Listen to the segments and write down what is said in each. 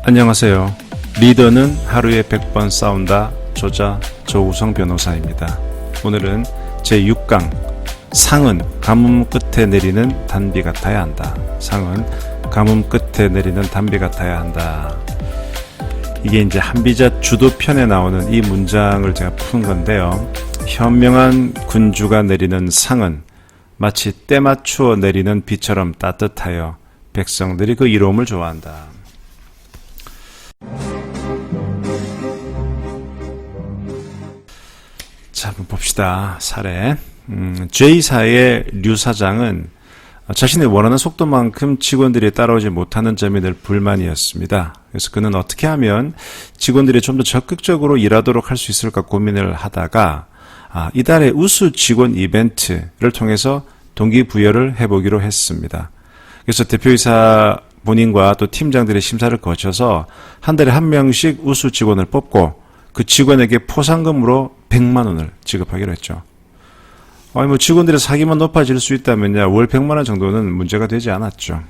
안녕하세요. 리더는 하루에 100번 싸운다. 저자 조우성 변호사입니다. 오늘은 제6강 상은 가뭄 끝에 내리는 단비 같아야 한다. 상은 가뭄 끝에 내리는 단비 같아야 한다. 이게 이제 한비자 주도편에 나오는 이 문장을 제가 푼 건데요. 현명한 군주가 내리는 상은 마치 때 맞추어 내리는 비처럼 따뜻하여 백성들이 그 이로움을 좋아한다. 자, 한번 봅시다. 사례. J사의 류 사장은 자신이 원하는 속도만큼 직원들이 따라오지 못하는 점이 늘 불만이었습니다. 그래서 그는 어떻게 하면 직원들이 좀 더 적극적으로 일하도록 할 수 있을까 고민을 하다가 이달의 우수 직원 이벤트를 통해서 동기부여를 해보기로 했습니다. 그래서 대표이사 본인과 또 팀장들의 심사를 거쳐서 한 달에 한 명씩 우수 직원을 뽑고 그 직원에게 포상금으로 100만 원을 지급하기로 했죠. 직원들의 사기만 높아질 수 있다면야 월 100만 원 정도는 문제가 되지 않았죠.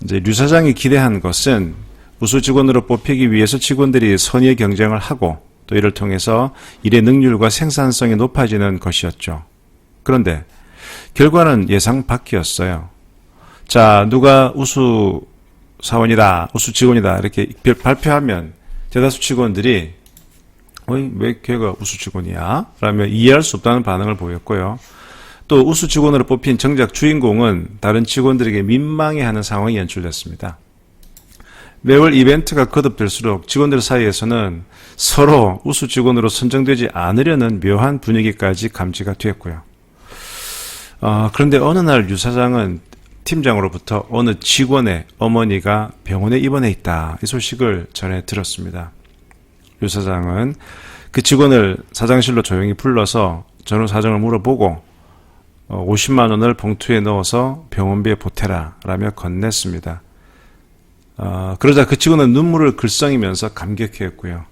이제 류 사장이 기대한 것은 우수 직원으로 뽑히기 위해서 직원들이 선의의 경쟁을 하고 또 이를 통해서 일의 능률과 생산성이 높아지는 것이었죠. 그런데 결과는 예상 밖이었어요. 자, 누가 우수 사원이다, 우수 직원이다 이렇게 발표하면 대다수 직원들이 왜 걔가 우수 직원이야? 라며 이해할 수 없다는 반응을 보였고요. 또 우수 직원으로 뽑힌 정작 주인공은 다른 직원들에게 민망해하는 상황이 연출됐습니다. 매월 이벤트가 거듭될수록 직원들 사이에서는 서로 우수 직원으로 선정되지 않으려는 묘한 분위기까지 감지가 되었고요. 그런데 어느 날 류 사장은 팀장으로부터 어느 직원의 어머니가 병원에 입원해 있다 이 소식을 전해 들었습니다. 류 사장은 그 직원을 사장실로 조용히 불러서 전후 사정을 물어보고 50만 원을 봉투에 넣어서 병원비에 보태라 라며 건넸습니다. 그러자 그 직원은 눈물을 글썽이면서 감격했고요.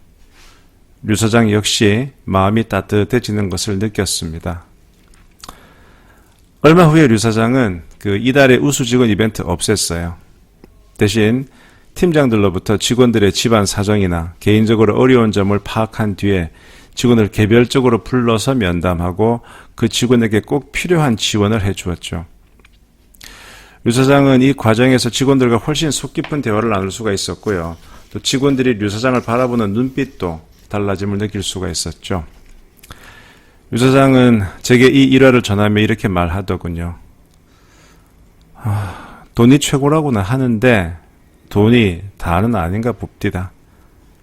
류 사장 역시 마음이 따뜻해지는 것을 느꼈습니다. 얼마 후에 류 사장은 그 이달의 우수 직원 이벤트 없앴어요. 대신 팀장들로부터 직원들의 집안 사정이나 개인적으로 어려운 점을 파악한 뒤에 직원을 개별적으로 불러서 면담하고 그 직원에게 꼭 필요한 지원을 해주었죠. 류 사장은 이 과정에서 직원들과 훨씬 속 깊은 대화를 나눌 수가 있었고요. 또 직원들이 류 사장을 바라보는 눈빛도 달라짐을 느낄 수가 있었죠. 류 사장은 제게 이 일화를 전하며 이렇게 말하더군요. 돈이 최고라고는 하는데 돈이 다는 아닌가 봅디다.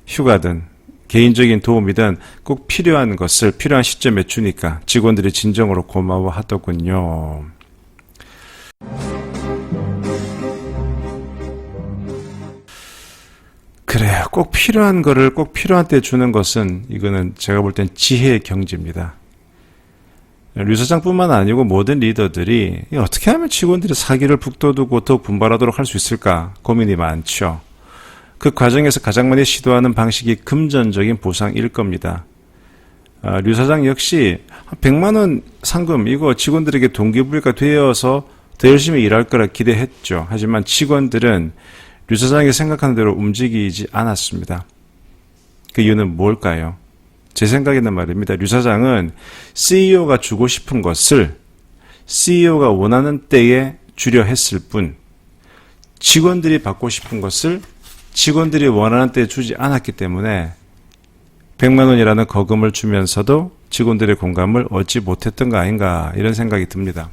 휴가든 개인적인 도움이든 꼭 필요한 것을 필요한 시점에 주니까 직원들이 진정으로 고마워하더군요. 그래요. 꼭 필요한 거를 꼭 필요한 때 주는 것은 이거는 제가 볼 땐 지혜의 경지입니다. 류 사장뿐만 아니고 모든 리더들이 어떻게 하면 직원들이 사기를 북돋우고 더 분발하도록 할 수 있을까 고민이 많죠. 그 과정에서 가장 많이 시도하는 방식이 금전적인 보상일 겁니다. 류 사장 역시 100만 원 상금 이거 직원들에게 동기부여가 되어서 더 열심히 일할 거라 기대했죠. 하지만 직원들은 류 사장이 생각하는 대로 움직이지 않았습니다. 그 이유는 뭘까요? 제 생각에는 말입니다. 류 사장은 CEO가 주고 싶은 것을 CEO가 원하는 때에 주려 했을 뿐 직원들이 받고 싶은 것을 직원들이 원하는 때에 주지 않았기 때문에 100만 원이라는 거금을 주면서도 직원들의 공감을 얻지 못했던 거 아닌가 이런 생각이 듭니다.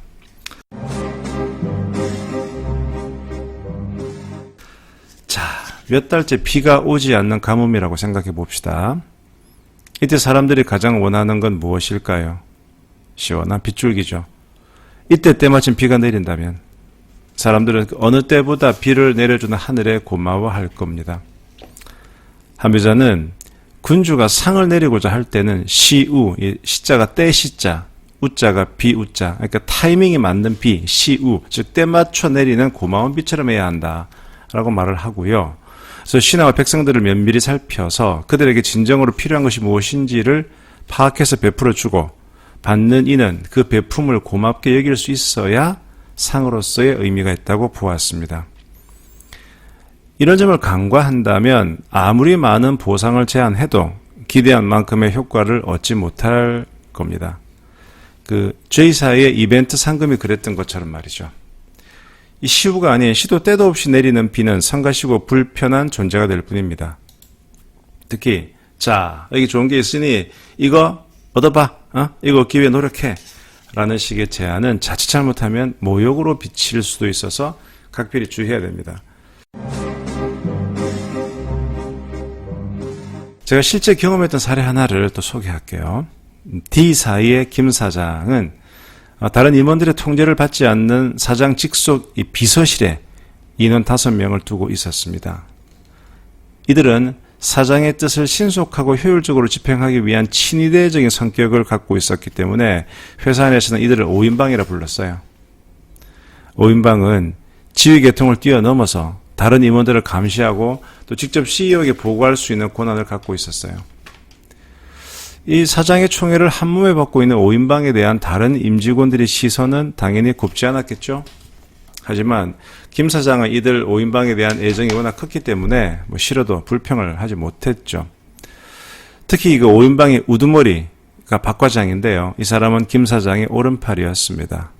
자, 몇 달째 비가 오지 않는 가뭄이라고 생각해 봅시다. 이때 사람들이 가장 원하는 건 무엇일까요? 시원한 빗줄기죠. 이때 때마침 비가 내린다면 사람들은 어느 때보다 비를 내려주는 하늘에 고마워할 겁니다. 한비자는 군주가 상을 내리고자 할 때는 시우, 시자가 때 시자, 우자가 비우자, 그러니까 타이밍이 맞는 비, 시우, 즉 때 맞춰 내리는 고마운 비처럼 해야 한다 라고 말을 하고요. 그래서 신하와 백성들을 면밀히 살펴서 그들에게 진정으로 필요한 것이 무엇인지를 파악해서 베풀어주고 받는 이는 그 베품을 고맙게 여길 수 있어야 상으로서의 의미가 있다고 보았습니다. 이런 점을 간과한다면 아무리 많은 보상을 제안해도 기대한 만큼의 효과를 얻지 못할 겁니다. J사의 이벤트 상금이 그랬던 것처럼 말이죠. 이 시우가 아닌 시도 때도 없이 내리는 비는 성가시고 불편한 존재가 될 뿐입니다. 특히 자, 여기 좋은 게 있으니 이거 얻어봐. 이거 얻기 위해 노력해. 라는 식의 제안은 자칫 잘못하면 모욕으로 비칠 수도 있어서 각별히 주의해야 됩니다. 제가 실제 경험했던 사례 하나를 또 소개할게요. D사의 김 사장은 다른 임원들의 통제를 받지 않는 사장 직속 이 비서실에 인원 5명을 두고 있었습니다. 이들은 사장의 뜻을 신속하고 효율적으로 집행하기 위한 친위대적인 성격을 갖고 있었기 때문에 회사 안에서는 이들을 5인방이라 불렀어요. 5인방은 지휘 계통을 뛰어넘어서 다른 임원들을 감시하고 또 직접 CEO에게 보고할 수 있는 권한을 갖고 있었어요. 이 사장의 총애를 한몸에 받고 있는 5인방에 대한 다른 임직원들의 시선은 당연히 곱지 않았겠죠. 하지만 김 사장은 이들 5인방에 대한 애정이 워낙 컸기 때문에 싫어도 불평을 하지 못했죠. 특히 이거 5인방의 우두머리가 박 과장인데요. 이 사람은 김 사장의 오른팔이었습니다.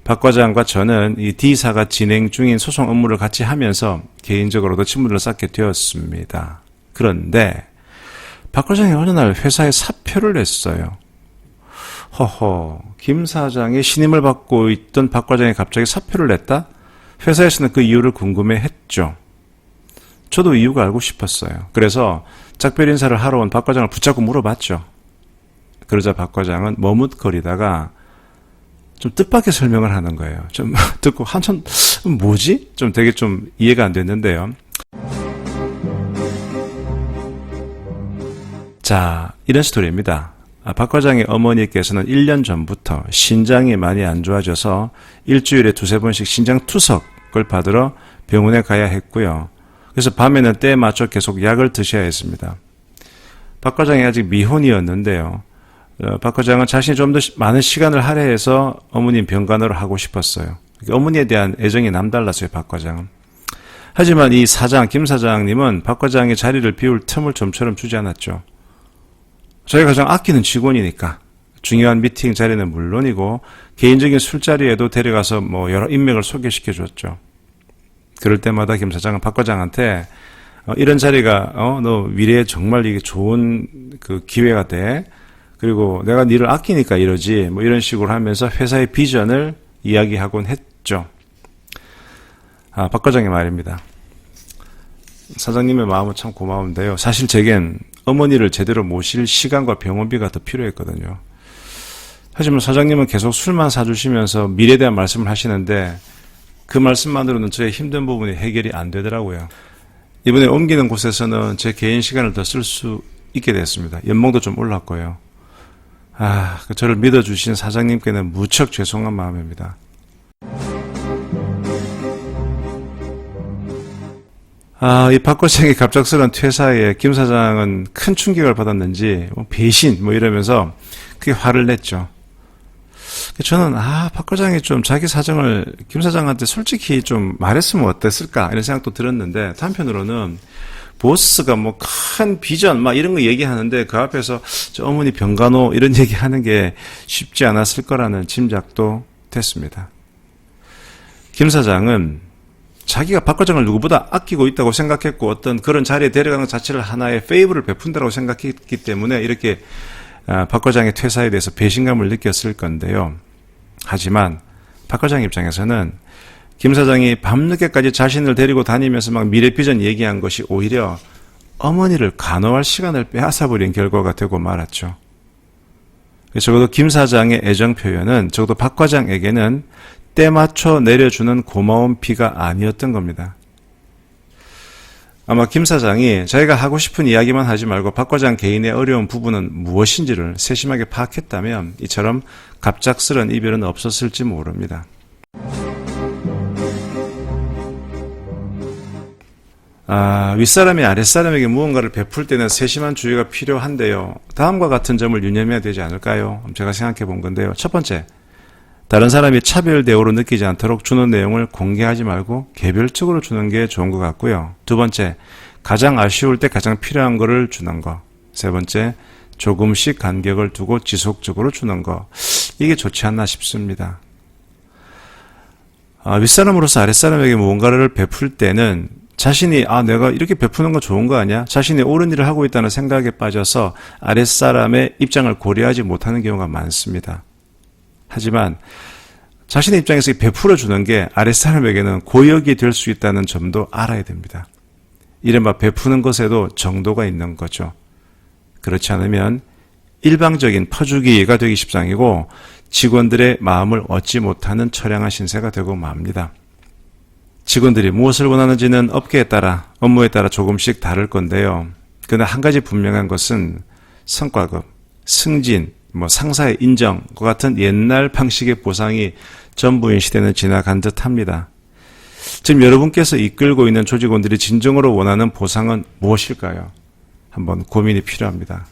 박 과장과 저는 이 D사가 진행 중인 소송 업무를 같이 하면서 개인적으로도 친분을 쌓게 되었습니다. 그런데 박 과장이 어느 날 회사에 사표를 냈어요. 허허, 김 사장의 신임을 받고 있던 박 과장이 갑자기 사표를 냈다? 회사에서는 그 이유를 궁금해했죠. 저도 이유가 알고 싶었어요. 그래서 작별 인사를 하러 온 박 과장을 붙잡고 물어봤죠. 그러자 박 과장은 머뭇거리다가 좀 뜻밖의 설명을 하는 거예요. 좀 듣고 한참 뭐지? 좀 되게 좀 이해가 안 됐는데요. 자, 이런 스토리입니다. 박 과장의 어머니께서는 1년 전부터 신장이 많이 안 좋아져서 일주일에 2-3번씩 신장 투석을 받으러 병원에 가야 했고요. 그래서 밤에는 때에 맞춰 계속 약을 드셔야 했습니다. 박 과장이 아직 미혼이었는데요. 박 과장은 자신이 좀 더 많은 시간을 할애해서 어머님 병간호를 하고 싶었어요. 어머니에 대한 애정이 남달랐어요, 박 과장은. 하지만 이 사장, 김 사장님은 박 과장의 자리를 비울 틈을 좀처럼 주지 않았죠. 저희가 가장 아끼는 직원이니까 중요한 미팅 자리는 물론이고 개인적인 술자리에도 데려가서 여러 인맥을 소개시켜 줬죠. 그럴 때마다 김 사장은 박 과장한테 이런 자리가 너 미래에 정말 이게 좋은 그 기회가 돼. 그리고 내가 니를 아끼니까 이러지. 이런 식으로 하면서 회사의 비전을 이야기하곤 했죠. 박 과장의 말입니다. 사장님의 마음은 참 고마운데요. 사실 제겐 어머니를 제대로 모실 시간과 병원비가 더 필요했거든요. 하지만 사장님은 계속 술만 사주시면서 미래에 대한 말씀을 하시는데 그 말씀만으로는 저의 힘든 부분이 해결이 안 되더라고요. 이번에 옮기는 곳에서는 제 개인 시간을 더 쓸 수 있게 됐습니다. 연봉도 좀 올랐고요. 저를 믿어주신 사장님께는 무척 죄송한 마음입니다. 이 박 과장의 갑작스러운 퇴사에 김 사장은 큰 충격을 받았는지 배신 이러면서 크게 화를 냈죠. 저는 박 과장이 좀 자기 사정을 김 사장한테 솔직히 좀 말했으면 어땠을까 이런 생각도 들었는데 한편으로는 보스가 큰 비전 이런 거 얘기하는데 그 앞에서 저 어머니 병간호 이런 얘기하는 게 쉽지 않았을 거라는 짐작도 됐습니다. 김 사장은 자기가 박 과장을 누구보다 아끼고 있다고 생각했고 어떤 그런 자리에 데려가는 것 자체를 하나의 페이브를 베푼다고 생각했기 때문에 이렇게 박 과장의 퇴사에 대해서 배신감을 느꼈을 건데요. 하지만 박 과장 입장에서는 김 사장이 밤늦게까지 자신을 데리고 다니면서 미래 비전 얘기한 것이 오히려 어머니를 간호할 시간을 빼앗아버린 결과가 되고 말았죠. 적어도 김 사장의 애정 표현은 적어도 박 과장에게는 때 맞춰 내려주는 고마운 비가 아니었던 겁니다. 아마 김 사장이 자기가 하고 싶은 이야기만 하지 말고 박 과장 개인의 어려운 부분은 무엇인지를 세심하게 파악했다면 이처럼 갑작스런 이별은 없었을지 모릅니다. 윗사람이 아랫사람에게 무언가를 베풀 때는 세심한 주의가 필요한데요. 다음과 같은 점을 유념해야 되지 않을까요? 제가 생각해 본 건데요. 첫 번째, 다른 사람이 차별 대우로 느끼지 않도록 주는 내용을 공개하지 말고 개별적으로 주는 게 좋은 것 같고요. 두 번째, 가장 아쉬울 때 가장 필요한 거를 주는 거. 세 번째, 조금씩 간격을 두고 지속적으로 주는 거. 이게 좋지 않나 싶습니다. 윗사람으로서 아랫사람에게 무언가를 베풀 때는 자신이 내가 이렇게 베푸는 거 좋은 거 아니야? 자신이 옳은 일을 하고 있다는 생각에 빠져서 아랫사람의 입장을 고려하지 못하는 경우가 많습니다. 하지만 자신의 입장에서 베풀어 주는 게 아랫사람에게는 고역이 될 수 있다는 점도 알아야 됩니다. 이른바 베푸는 것에도 정도가 있는 거죠. 그렇지 않으면 일방적인 퍼주기가 되기 십상이고 직원들의 마음을 얻지 못하는 처량한 신세가 되고 맙니다. 직원들이 무엇을 원하는지는 업계에 따라, 업무에 따라 조금씩 다를 건데요. 그러나 한 가지 분명한 것은 성과급, 승진, 상사의 인정과 같은 옛날 방식의 보상이 전부인 시대는 지나간 듯합니다. 지금 여러분께서 이끌고 있는 조직원들이 진정으로 원하는 보상은 무엇일까요? 한번 고민이 필요합니다.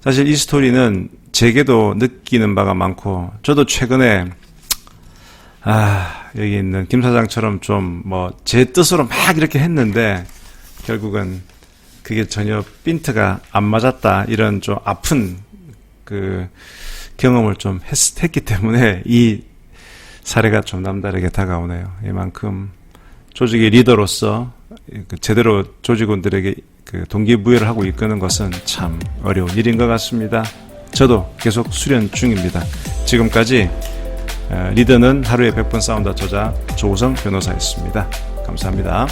사실 이 스토리는 제게도 느끼는 바가 많고, 저도 최근에 여기 있는 김 사장처럼 좀 제 뜻으로 막 이렇게 했는데 결국은 그게 전혀 핀트가 안 맞았다, 이런 좀 아픈 그 경험을 좀 했기 때문에 이 사례가 좀 남다르게 다가오네요. 이만큼 조직의 리더로서 제대로 조직원들에게 동기부여를 하고 이끄는 것은 참 어려운 일인 것 같습니다. 저도 계속 수련 중입니다. 지금까지 리더는 하루에 100번 싸운다 저자 조우성 변호사였습니다. 감사합니다.